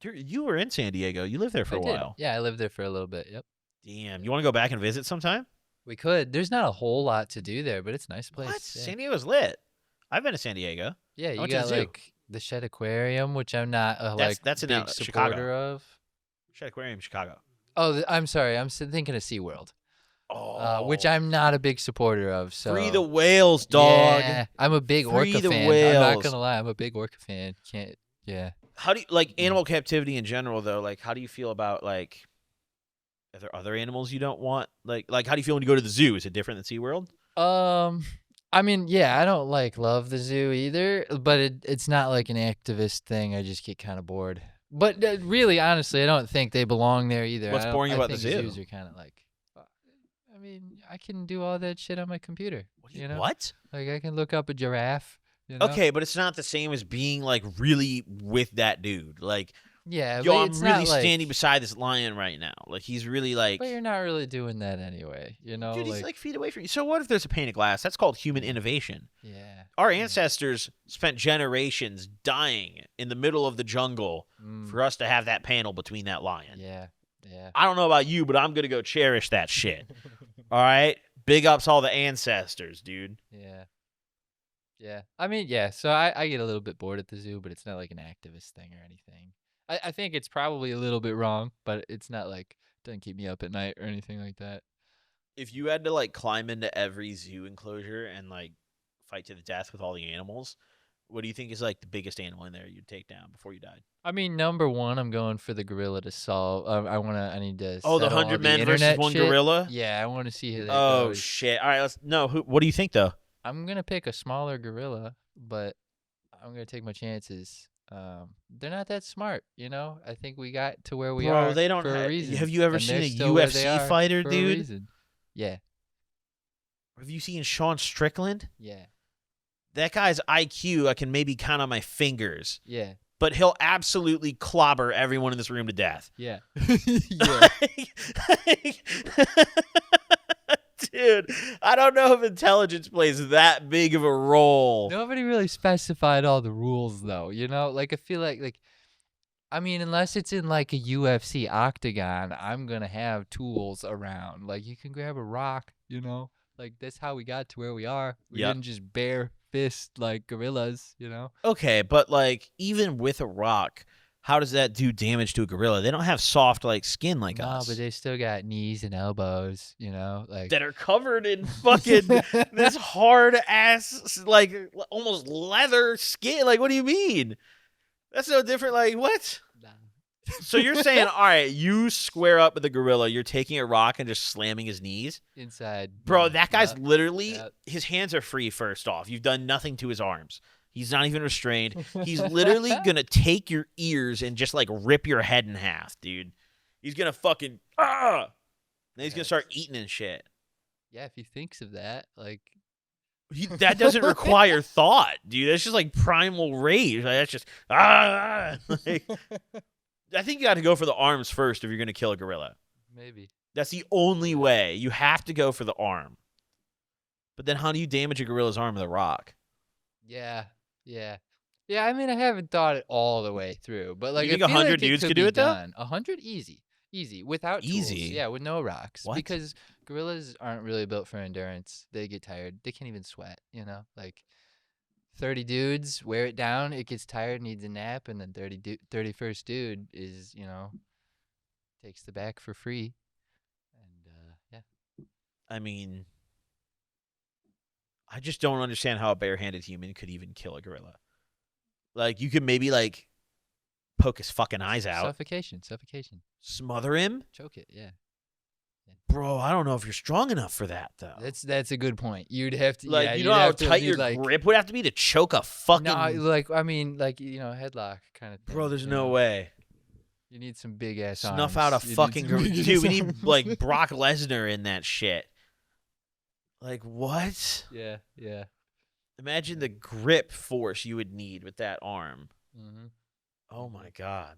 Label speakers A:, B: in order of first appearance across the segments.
A: You were in San Diego. You lived there for a while.
B: Yeah, I lived there for a little bit. Yep.
A: Damn. You want to go back and visit sometime?
B: We could. There's not a whole lot to do there, but it's a nice place.
A: What?
B: Yeah.
A: San Diego's lit. I've been to San Diego.
B: Yeah,
A: I
B: you
A: went to
B: got
A: the zoo.
B: like the Shed Aquarium, which I'm not a
A: That's in
B: big
A: Chicago.
B: supporter of.
A: Shed Aquarium, Chicago.
B: Oh, I'm sorry. I'm thinking of SeaWorld.
A: Oh.
B: Which I'm not a big supporter of. So
A: Free the whales, dog.
B: Yeah, I'm a big
A: Free
B: orca
A: the
B: fan.
A: whales.
B: I'm not gonna lie. I'm a big orca fan. Yeah.
A: How do you like animal captivity in general though? Like, how do you feel about like? Are there other animals you don't want? Like how do you feel when you go to the zoo? Is it different than SeaWorld?
B: I mean, yeah, I don't love the zoo either, but it's not like an activist thing. I just get kind of bored. But really, honestly, I don't think they belong there either.
A: What's boring about the zoo?
B: Zoos are kind of like, I mean, I can do all that shit on my computer. You know?
A: What?
B: Like I can look up a giraffe. You know?
A: Okay, but it's not the same as being like really with that dude. Like,
B: yeah,
A: yo,
B: but
A: I'm
B: it's
A: really
B: not like,
A: standing beside this lion right now. Like, he's really like.
B: But you're not really doing that anyway. You know,
A: Dude, he's like feet away from you. So what if there's a pane of glass? That's called human innovation.
B: Yeah.
A: Our ancestors spent generations dying in the middle of the jungle for us to have that panel between that lion.
B: Yeah.
A: I don't know about you, but I'm going to go cherish that shit. All right? Big ups all the ancestors, dude.
B: Yeah. I mean, yeah, so I get a little bit bored at the zoo, but it's not like an activist thing or anything. I think it's probably a little bit wrong, but it's not like, doesn't keep me up at night or anything like that.
A: If you had to like climb into every zoo enclosure and like fight to the death with all the animals, what do you think is like the biggest animal in there you'd take down before you died?
B: I mean, number one, I'm going for the gorilla to solve. I need to.
A: Oh, the
B: settle all
A: 100 men versus
B: internet
A: one
B: shit.
A: gorilla?
B: Yeah, I want to see who that
A: Oh,
B: goes.
A: shit. All right, what do you think, though?
B: I'm going to pick a smaller gorilla, but I'm going to take my chances. They're not that smart, you know? I think we got to where we are
A: they don't
B: for a reason.
A: Have you ever
B: and
A: seen a
B: they're still where they
A: UFC
B: are
A: fighter,
B: for a
A: dude?
B: reason. Yeah.
A: Have you seen Sean Strickland?
B: Yeah.
A: That guy's IQ, I can maybe count on my fingers.
B: Yeah.
A: But he'll absolutely clobber everyone in this room to death.
B: Yeah.
A: Dude, I don't know if intelligence plays that big of a role.
B: Nobody really specified all the rules, though, you know? Like, I feel like, I mean, unless it's in, like, a UFC octagon, I'm going to have tools around. Like, you can grab a rock, you know? Like, that's how we got to where we are. We didn't just bare fist, like, gorillas, you know?
A: Okay, but, like, even with a rock, how does that do damage to a gorilla? They don't have soft, like, skin like us.
B: No, but they still got knees and elbows, you know? Like
A: that are covered in fucking this hard-ass, like, almost leather skin. Like, what do you mean? That's no different. Like, what?
B: Nah.
A: So you're saying, all right, you square up with the gorilla, you're taking a rock and just slamming his knees?
B: Inside.
A: Bro,
B: yeah,
A: that guy's
B: yeah,
A: literally,
B: yeah.
A: his hands are free, first off. You've done nothing to his arms. He's not even restrained. He's literally going to take your ears and just, like, rip your head in half, dude. He's going to fucking, then he's going to start eating and shit.
B: Yeah, if he thinks of that, like...
A: That doesn't require thought, dude. That's just, like, primal rage. Like, that's just, Like, I think you got to go for the arms first if you're going to kill a gorilla.
B: Maybe.
A: That's the only way. You have to go for the arm. But then how do you damage a gorilla's arm with a rock?
B: Yeah. I mean, I haven't thought it all the way through, but like,
A: You think
B: I feel
A: 100
B: like
A: dudes
B: could
A: could
B: be
A: do it, though?
B: done. 100 easy, without tools.
A: Easy?
B: Yeah, with no rocks.
A: What?
B: Because gorillas aren't really built for endurance. They get tired. They can't even sweat. You know, like 30 dudes wear it down. It gets tired, needs a nap, and then 31st dude is, you know, takes the back for free. And yeah.
A: I mean, I just don't understand how a barehanded human could even kill a gorilla. Like, you could maybe, like, poke his fucking eyes out.
B: Suffocation.
A: Smother him?
B: Choke it, yeah.
A: Bro, I don't know if you're strong enough for that, though.
B: That's a good point. You'd have to,
A: Like,
B: yeah,
A: you
B: you'd
A: know how
B: have to
A: tight
B: be
A: your
B: like,
A: grip would have to be to choke a fucking...
B: no, like, I mean, like, you know, headlock kind of thing.
A: Bro, there's
B: you
A: no
B: know?
A: way.
B: You need some big ass
A: Snuff
B: arms.
A: out a
B: You need
A: fucking
B: some
A: gorilla.
B: big
A: Dude,
B: ass
A: we need,
B: arms.
A: like, Brock Lesnar in that shit. Like, what?
B: Yeah.
A: Imagine the grip force you would need with that arm.
B: Mm-hmm.
A: Oh, my God.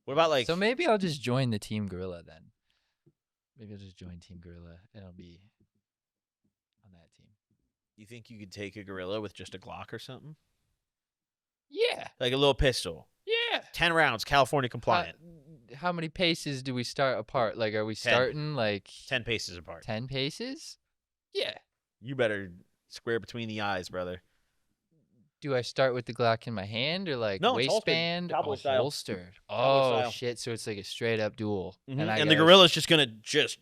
A: What about, like...
B: So maybe I'll just join the Team Gorilla then. Maybe I'll just join Team Gorilla and I'll be on that team.
A: You think you could take a gorilla with just a Glock or something?
B: Yeah.
A: Like a little pistol?
B: Yeah.
A: 10 rounds, California
B: How,
A: compliant.
B: how many paces do we start apart? Like, are we starting like
A: 10 paces apart.
B: 10 paces? Yeah.
A: You better square between the eyes, brother.
B: Do I start with the Glock in my hand or like
A: No, it's holstered,
B: waistband?
A: cowboy style.
B: Holstered.
A: Cowboy
B: Oh
A: style.
B: shit! So it's like a straight up duel,
A: And,
B: I
A: the
B: gotta
A: gorilla's just gonna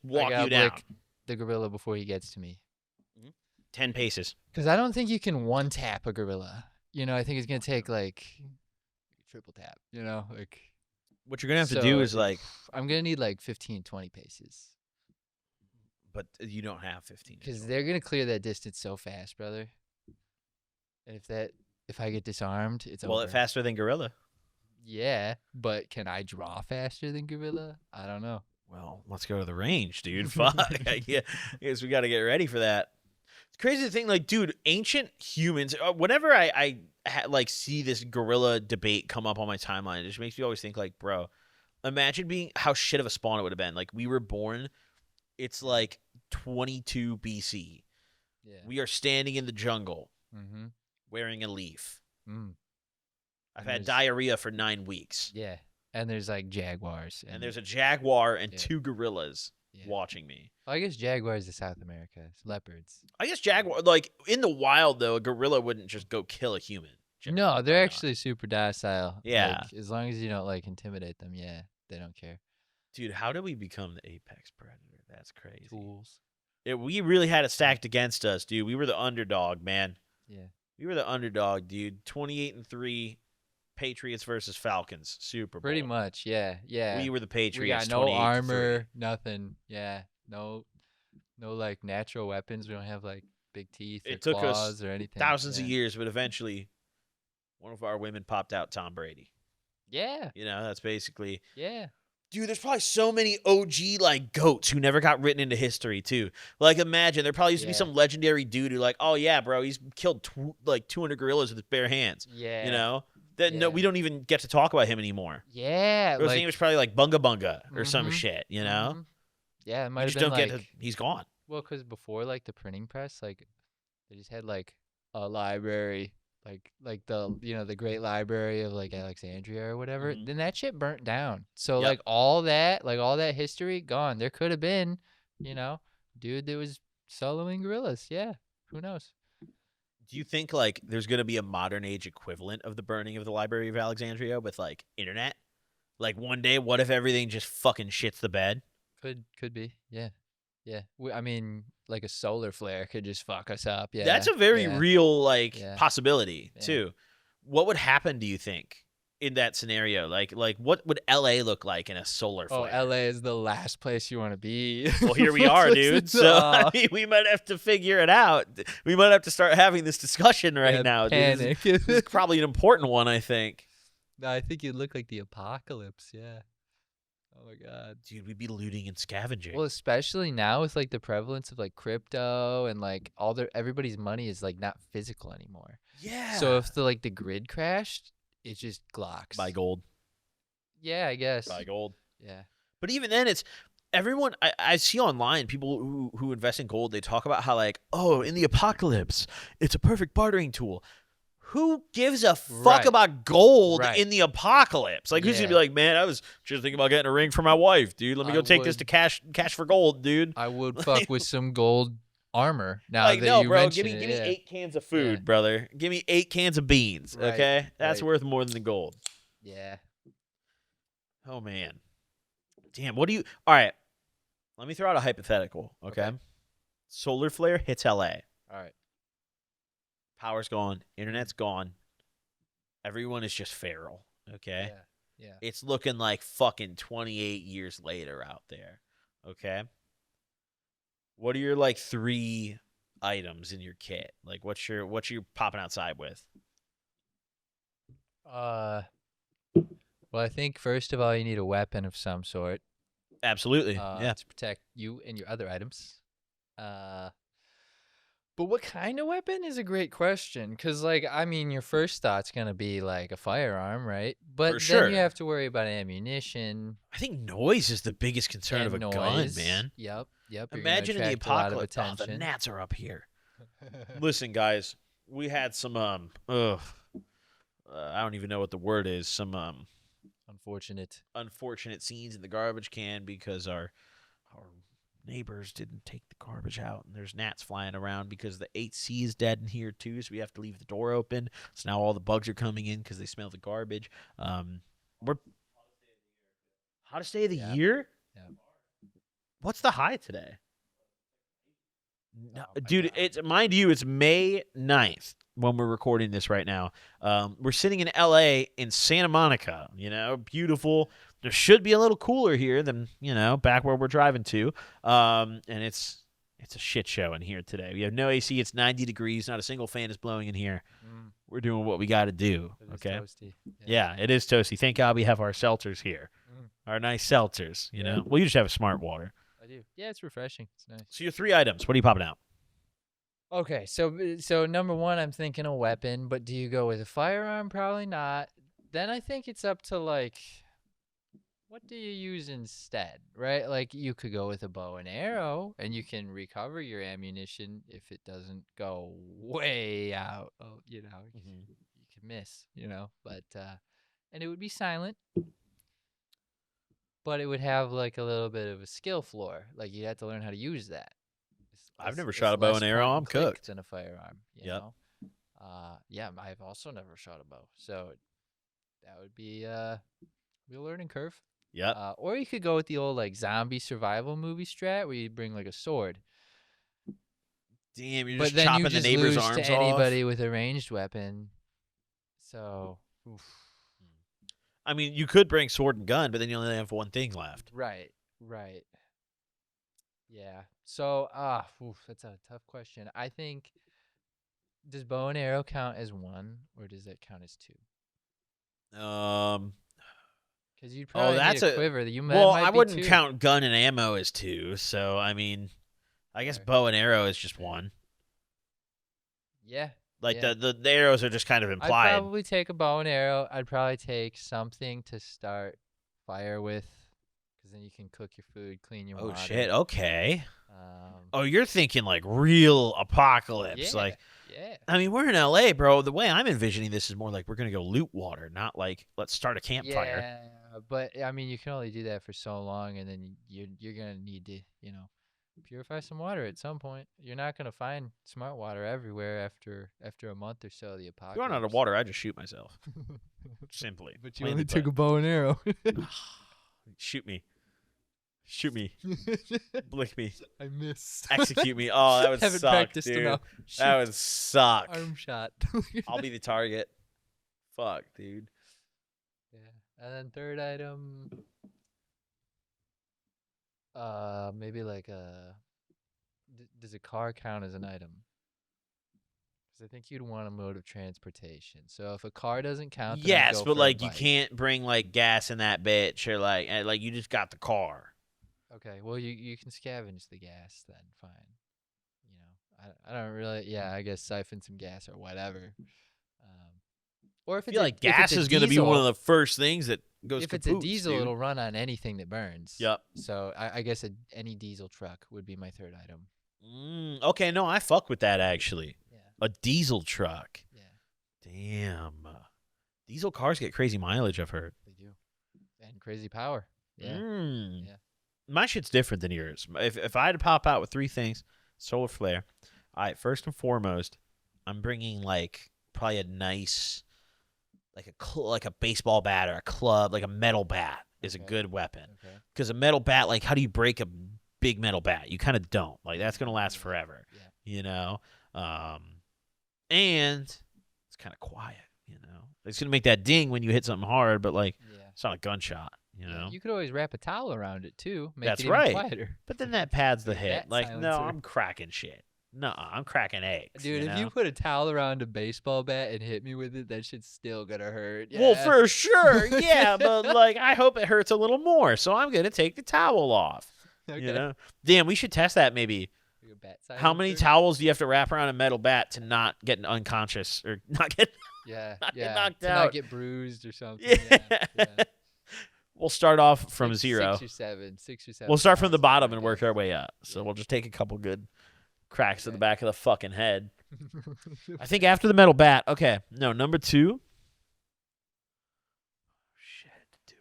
A: walk
B: gotta
A: you down.
B: lick the gorilla before he gets to me.
A: 10 paces.
B: Because I don't think you can one tap a gorilla. You know, I think it's gonna take like triple tap. You know, like
A: What you're gonna have to do is like,
B: I'm gonna need like 15, 20 paces
A: but you don't have 15.
B: because they're gonna clear that distance so fast, brother. And if I get disarmed, it's
A: Well,
B: over.
A: faster than gorilla.
B: Yeah, but can I draw faster than gorilla? I don't know.
A: Well, let's go to the range, dude. Fuck. I guess we got to get ready for that. It's crazy to think, like, dude, ancient humans. Whenever I like see this gorilla debate come up on my timeline, it just makes me always think, like, bro, imagine being how shit of a spawn it would have been. Like, we were born. It's like 22 BC.
B: Yeah.
A: We are standing in the jungle,
B: Mm-hmm.
A: wearing a leaf.
B: Mm.
A: I've
B: And
A: had
B: there's-
A: diarrhea for 9 weeks.
B: Yeah. And there's like jaguars.
A: And there's a jaguar and
B: Yeah.
A: 2 gorillas
B: Yeah.
A: watching me.
B: Well, I guess jaguars is South America. It's leopards.
A: I guess jaguar, like in the wild though, a gorilla wouldn't just go kill a human.
B: No,
A: Probably
B: they're
A: not.
B: actually super docile.
A: Yeah.
B: Like, as long as you don't like intimidate them, yeah, they don't care.
A: Dude, how did we become the apex predator? That's crazy.
B: Tools.
A: We really had it stacked against us, dude. We were the underdog, man.
B: Yeah.
A: We were the underdog, dude. 28-3, Patriots versus Falcons, Super Bowl.
B: Pretty much, yeah. Yeah.
A: We were the
B: We
A: Patriots.
B: got no
A: 28-3.
B: armor, nothing. Yeah. No like natural weapons. We don't have like big teeth or
A: It took us
B: claws or anything.
A: Thousands
B: yeah.
A: of years, but eventually, one of our women popped out Tom Brady.
B: Yeah.
A: You know, that's basically.
B: Yeah.
A: Dude, there's probably so many OG like goats who never got written into history too. Like, imagine there probably used to be
B: Yeah.
A: some legendary dude who, like, oh yeah, bro, he's killed like 200 gorillas with his bare hands.
B: Yeah.
A: You know, that no,
B: Yeah.
A: we don't even get to talk about him anymore.
B: Yeah.
A: His name was probably like Bunga Bunga or some
B: Mhm.
A: shit. You know,
B: Mhm. Yeah, it
A: you
B: might have
A: just
B: been
A: don't
B: like
A: get to. He's gone.
B: well, because before like the printing press, like they just had like a library, like the the Great Library of like Alexandria or whatever.
A: Mhm.
B: Then that shit burnt down. So
A: Yep.
B: like all that history gone. There could have been, dude that was soloing gorillas. Yeah, who knows?
A: Do you think like there's gonna be a modern age equivalent of the burning of the Library of Alexandria with like internet? Like one day, what if everything just fucking shits the bed?
B: Could be. Yeah, yeah. I mean, like a solar flare could just fuck us up. Yeah,
A: That's a very
B: yeah.
A: real like
B: Yeah.
A: possibility
B: Yeah.
A: too. What would happen, do you think, in that scenario? Like what would LA look like in a solar
B: Oh,
A: flare?
B: LA is the last place you want to be.
A: Well, here we are,
B: Listen
A: dude.
B: to-
A: So I
B: Aw,
A: mean, we might have to figure it out. We might have to start having this discussion right
B: yeah,
A: now. Dude.
B: Panic.
A: This is probably an important one, I think.
B: No, I think you'd look like the apocalypse. Yeah. Oh my god.
A: Dude, we'd be looting and scavenging.
B: Well, especially now with like the prevalence of like crypto and like everybody's money is like not physical anymore.
A: yeah.
B: So if the grid crashed, it's just Glocks.
A: buy gold.
B: Yeah, I guess.
A: Buy gold.
B: Yeah.
A: But even then, it's everyone. I see online people who invest in gold. They talk about how like, oh, in the apocalypse, it's a perfect bartering tool. Who gives a fuck
B: Right.
A: about gold
B: Right.
A: in the apocalypse? Like, who's gonna be
B: Yeah.
A: like, man, I was just thinking about getting a ring for my wife, dude. Let me
B: I
A: go take this
B: would.
A: to cash for gold, dude.
B: I would fuck with some gold armor now
A: Like,
B: that
A: no,
B: you
A: bro,
B: mention
A: give me
B: it. Yeah.
A: 8 cans of food,
B: Yeah.
A: brother. Give me 8 cans of beans,
B: Right,
A: okay? That's
B: right.
A: worth more than the gold.
B: Yeah.
A: Oh man, damn. What do you? All right, let me throw out a hypothetical, okay?
B: Okay.
A: Solar flare hits LA.
B: All right.
A: Power's gone. Internet's gone. Everyone is just feral, okay?
B: Yeah.
A: It's looking like fucking 28 years later out there, okay? What are your like 3 items in your kit? Like what you popping outside with?
B: Well, I think first of all you need a weapon of some sort.
A: Absolutely. Yeah.
B: To protect you and your other items. But what kind of weapon is a great question, because I mean, your first thought's gonna be like a firearm, right? But then
A: sure.
B: you have to worry about ammunition.
A: I think noise is the biggest concern
B: and
A: of a
B: noise.
A: gun, man.
B: Yep. You're gonna
A: Imagine in the
B: attract a lot of
A: apocalypse. Oh, the
B: attention.
A: gnats are up here. Listen, guys, we had some I don't even know what the word is. Some
B: Unfortunate.
A: scenes in the garbage can because our neighbors didn't take the garbage out, and there's gnats flying around because the 8C is dead in here too, so we have to leave the door open. So now all the bugs are coming in because they smell the garbage. We're hottest day of the year.
B: Yeah.
A: What's the high today? No,
B: Oh,
A: dude,
B: God.
A: it's mind you, it's May 9th when we're recording this right now. We're sitting in LA in Santa Monica, beautiful. There should be a little cooler here than, back where we're driving to. And it's a shit show in here today. We have no AC. It's 90 degrees. Not a single fan is blowing in here. We're doing what we got to do. Okay.
B: Toasty.
A: Yeah, it is toasty. Thank God we have our seltzers here. Our nice seltzers, Well, you just have a smart water.
B: I do. Yeah, it's refreshing. It's nice.
A: So your 3 items, what are you popping out?
B: Okay, so number one, I'm thinking a weapon, but do you go with a firearm? Probably not. Then I think it's up to what do you use instead, right? Like you could go with a bow and arrow, and you can recover your ammunition if it doesn't go way out. Oh, you can miss, but and it would be silent. But it would have a little bit of a skill floor. Like you'd have to learn how to use that.
A: I've never shot a bow and arrow. I'm cooked.
B: Than a firearm. You know? Yeah, I've also never shot a bow. So that would be a learning curve.
A: Yeah.
B: Or you could go with the old zombie survival movie strat where you bring a sword.
A: Damn, you're just chopping the neighbor's arms off.
B: But then you just lose to anybody with a ranged weapon. So, oof.
A: I mean, you could bring sword and gun, but then you only have one thing left.
B: Right. Yeah. So, that's a tough question. I think, does bow and arrow count as 1, or does that count as 2? Because you'd probably need a quiver.
A: I wouldn't count gun and ammo as 2. So, I mean, I guess bow and arrow is just 1.
B: Yeah.
A: The arrows are just kind of implied.
B: I'd probably take a bow and arrow. I'd probably take something to start fire with, because then you can cook your food, clean your water.
A: Oh, shit. Okay. You're thinking real apocalypse.
B: Yeah.
A: I mean, we're in LA, bro. The way I'm envisioning this is more like we're going to go loot water, not let's start a campfire.
B: Yeah, but I mean, you can only do that for so long, and then you're going to need to, purify some water at some point. You're not going to find smart water everywhere after a month or so of the apocalypse.
A: If you run out of water, I just shoot myself. Simply.
B: But you only took a bow and arrow.
A: Shoot me. Blick me.
B: I missed.
A: Execute me. Oh, that would
B: Haven't
A: suck,
B: practiced
A: dude.
B: enough.
A: That would suck.
B: Arm shot.
A: I'll be the target. Fuck, dude.
B: Yeah. And then third item, maybe does a car count as an item? Because I think you'd want a mode of transportation. So if a car doesn't count, then I'd
A: yes,
B: go
A: but
B: for a
A: you
B: bike.
A: can't bring gas in that bitch, or you just got the car.
B: Okay, well you can scavenge the gas then, fine. I don't really. Yeah, I guess siphon some gas or whatever. Or if
A: I feel gas is going to be one of the first things that goes.
B: If it's a diesel, it'll run on anything that burns.
A: Yep.
B: So I guess any diesel truck would be my third item.
A: Okay, no, I fuck with that actually.
B: Yeah.
A: A diesel truck.
B: Yeah.
A: Damn. Diesel cars get crazy mileage, I've heard.
B: They do. And crazy power. Yeah.
A: Yeah. My shit's different than yours. If I had to pop out with 3 things, solar flare. All right, first and foremost, I'm bringing probably a nice, like a baseball bat or a club, like a metal bat is a good weapon. Because a metal bat, how do you break a big metal bat? You kind of don't. That's gonna last forever.
B: Yeah.
A: And it's kind of quiet. It's gonna make that ding when you hit something hard, but it's not a gunshot.
B: You could always wrap a towel around it too. Make
A: That's
B: it even
A: right.
B: quieter.
A: But then that pads the hit. No,
B: silencer.
A: I'm cracking shit. No, I'm cracking eggs.
B: Dude, if you put a towel around a baseball bat and hit me with it, that shit's still gonna hurt. Yeah.
A: Well, for sure, yeah, but I hope it hurts a little more, so I'm gonna take the towel off.
B: Okay.
A: Damn, we should test that maybe.
B: Like a bat
A: How many
B: silencer?
A: towels do you have to wrap around a metal bat to not get unconscious or not get?
B: Yeah,
A: get
B: yeah.
A: knocked
B: to
A: out?
B: not get bruised or something.
A: Yeah.
B: Yeah.
A: We'll start off from
B: Six
A: 0.
B: or seven.
A: We'll start from the
B: towels,
A: bottom
B: I
A: and work
B: guess.
A: our way up. So we'll just take a couple good cracks to the
B: Okay.
A: back of the fucking head. I think after the metal bat. Okay, no, number 2. Shit, dude.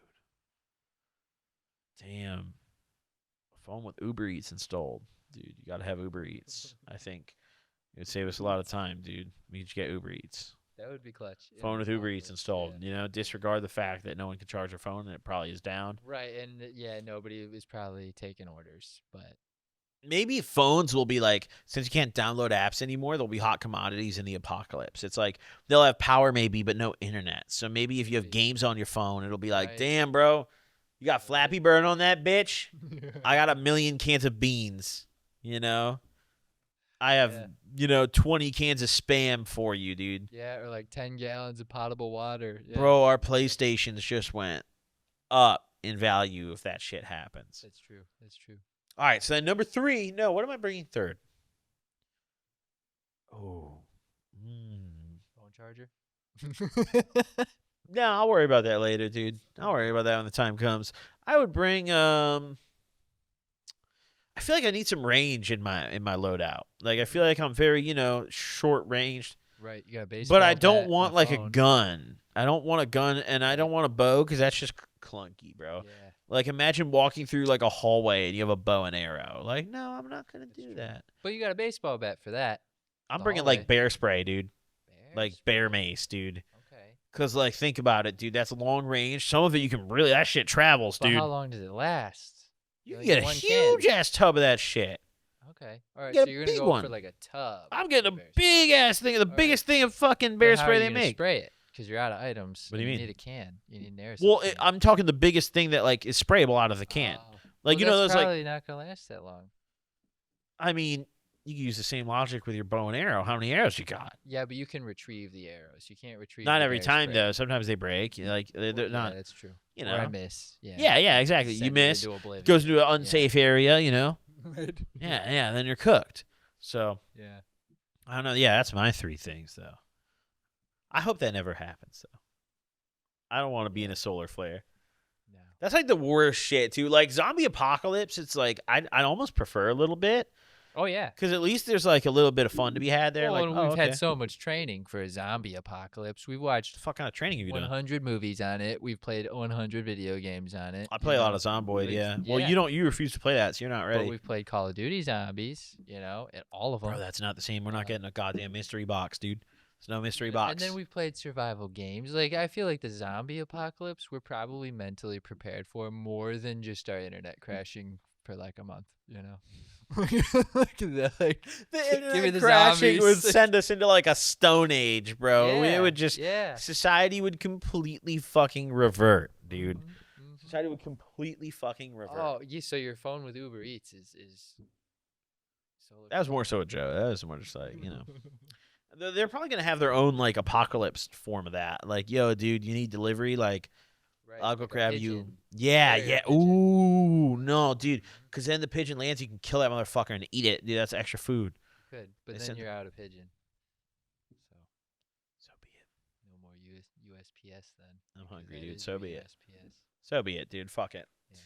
A: Damn. A phone with Uber Eats installed. Dude, you got to have Uber Eats. I think it would save us a lot of time, dude. We could get Uber Eats.
B: That would be clutch.
A: Phone with Uber Eats installed. You know, disregard the fact that no one can charge their phone and it probably is down.
B: Right, and nobody is probably taking orders, but
A: maybe phones will be like, since you can't download apps anymore, they'll be hot commodities in the apocalypse. It's like they'll have power maybe, but no internet. So maybe if you have games on your phone, it'll be like, damn, bro, you got Flappy Bird on that bitch? I got 1,000,000 cans of beans, you know? I have, 20 cans of Spam for you, dude.
B: Yeah, or like 10 gallons of potable water. Yeah.
A: Bro, our PlayStations just went up in value if that shit happens.
B: That's true. That's true.
A: All right, so then number 3. No, what am I bringing third? Oh.
B: Phone charger?
A: No, I'll worry about that later, dude. I'll worry about that when the time comes. I would bring I feel like I need some range in my loadout. Like I feel like I'm very, short ranged.
B: Right, you got a baseball
A: But I don't
B: bat
A: want
B: and
A: like a
B: phone.
A: gun. I don't want a gun, and I don't want a bow because that's just clunky, bro.
B: Yeah.
A: Like imagine walking through like a hallway and you have a bow and arrow. Like, no, I'm not gonna do that.
B: But you got a baseball bat for that.
A: I'm
B: The
A: bringing
B: hallway.
A: like bear spray, dude. Like
B: Bears?
A: bear mace, dude.
B: Okay.
A: Cause like think about it, dude. That's long range. Some of it you can really that shit travels,
B: But
A: dude.
B: how long does it last?
A: You
B: Like
A: can get a
B: one
A: huge
B: can.
A: ass tub of that shit.
B: Okay. All right.
A: get
B: So
A: a
B: you're gonna
A: big
B: go
A: one.
B: for like a tub.
A: I'm getting a
B: of bear spray.
A: big ass thing, the
B: right.
A: biggest thing of fucking
B: But
A: bear
B: how
A: spray
B: are
A: they
B: you gonna
A: make.
B: Spray it because you're out of items.
A: What do you
B: and
A: mean?
B: You need a can. You need an aerosol.
A: Well,
B: can.
A: I'm talking the biggest thing that like is sprayable out of the can.
B: Oh.
A: Like
B: Well,
A: those
B: that's
A: like
B: probably not gonna last that long.
A: I mean, you can use the same logic with your bow and arrow. How many arrows you got?
B: Yeah, but you can retrieve the arrows. You can't retrieve.
A: Not
B: the
A: every
B: bear
A: time
B: spray.
A: though. Sometimes they break. Like they're
B: Yeah,
A: not.
B: that's true.
A: You
B: Or I
A: know.
B: miss. Yeah.
A: Yeah, exactly. You
B: Send
A: miss.
B: into oblivion.
A: Goes into an unsafe area. You know.
B: Right.
A: Yeah. Then you're cooked. So
B: Yeah.
A: I don't know. Yeah, that's my 3 things though. I hope that never happens though. I don't want to be in a solar flare.
B: No.
A: That's like the worst shit too. Like zombie apocalypse, it's like I almost prefer a little bit
B: Oh yeah.
A: because at least there's like a little bit of fun to be had there.
B: Well,
A: Like,
B: and
A: oh,
B: we've
A: okay.
B: had so much training for a zombie apocalypse. We've watched
A: What the fuck kind of training have you done?
B: 100 movies on it. We've played 100 video games on it.
A: I play a lot of Zomboid, yeah. Well, you refuse to play that, so you're not
B: But
A: ready.
B: we've played Call of Duty Zombies, and all of them.
A: Bro, that's not the same. We're not getting a goddamn mystery box, dude. There's no mystery box.
B: And then we've played survival games. Like I feel like the zombie apocalypse, we're probably mentally prepared for more than just our internet crashing for like a month. Look at that. Like,
A: the
B: give me
A: internet
B: the
A: crashing would
B: zombies.
A: send us into like a stone age, bro.
B: Yeah,
A: It would just
B: yeah.
A: society would completely fucking revert, dude.
B: Mhm.
A: Society would completely fucking revert.
B: Oh, yeah. So your phone with Uber Eats is.
A: That was more so a joke. That was more just like, They're probably gonna have their own like apocalypse form of that. Like, yo, dude, you need delivery. Like,
B: Right,
A: I'll go
B: like a
A: grab you.
B: pigeon.
A: Yeah,
B: Carrier
A: yeah.
B: pigeon.
A: Ooh, no, dude. Because then the pigeon lands, you can kill that motherfucker and eat it. Dude, that's extra food.
B: Good, but
A: They
B: then
A: send-
B: you're out of pigeon.
A: So be it.
B: No more USPS then.
A: I'm hungry,
B: That
A: dude.
B: is
A: So
B: your
A: be it.
B: USPS.
A: So be it, dude. Fuck it.
B: Yeah.